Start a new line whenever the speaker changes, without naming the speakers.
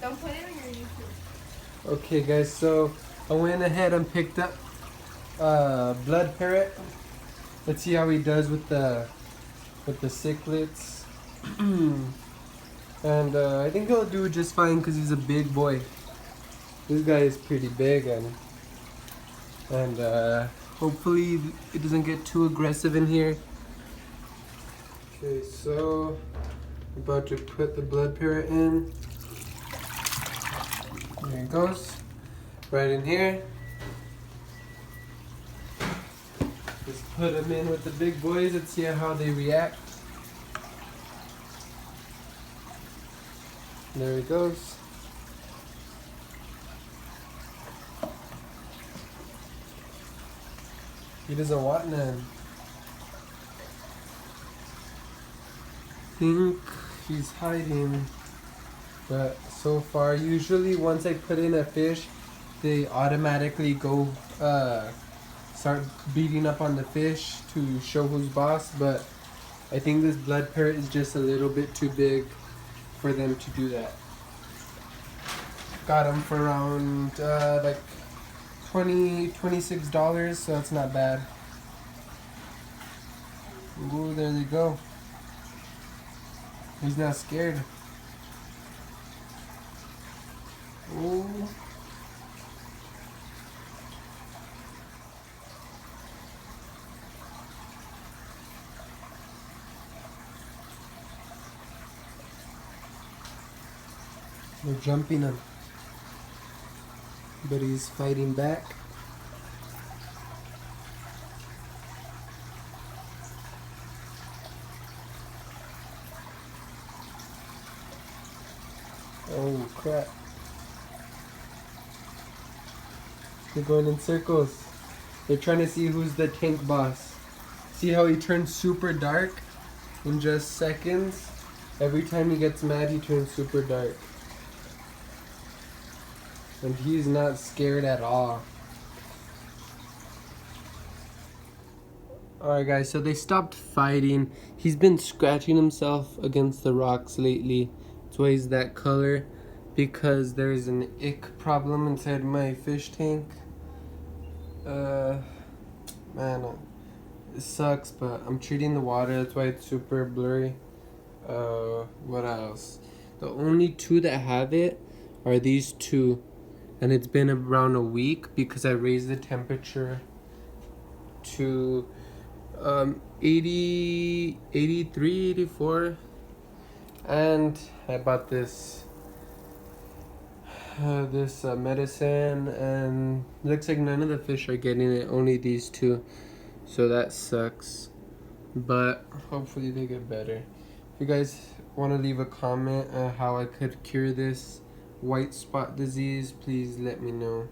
Don't put it on your YouTube.
Okay, guys, so I went ahead and picked up blood parrot. Let's see how he does with the cichlids. And I think he'll do just fine because he's a big boy. This guy is pretty big, and hopefully it doesn't get too aggressive in here. Okay, so I'm about to put the blood parrot in. There it goes, right in here. Just put them in with the big boys and see how they react. There he goes. He doesn't want none. I think he's hiding. But so far, usually once I put in a fish, they automatically go start beating up on the fish to show who's boss. But I think this blood parrot is just a little bit too big for them to do that. Got him for around like $26, so that's not bad. Ooh, there they go. He's not scared. Ooh. They're jumping him, but he's fighting back. Oh crap. They're going in circles. They're trying to see who's the tank boss. See how he turns super dark in just seconds? Every time he gets mad, he turns super dark. And he's not scared at all. Alright guys, so they stopped fighting. He's been scratching himself against the rocks lately. That's why he's that color. Because there's an ick problem inside my fish tank. Man, it sucks, but I'm treating the water. That's why it's super blurry. What else? The only two that have it are these two. And it's been around a week because I raised the temperature to 80, 83, 84. And I bought this medicine, and looks like none of the fish are getting it, only these two. So that sucks. But hopefully they get better. If you guys want to leave a comment on how I could cure this white spot disease, please let me know.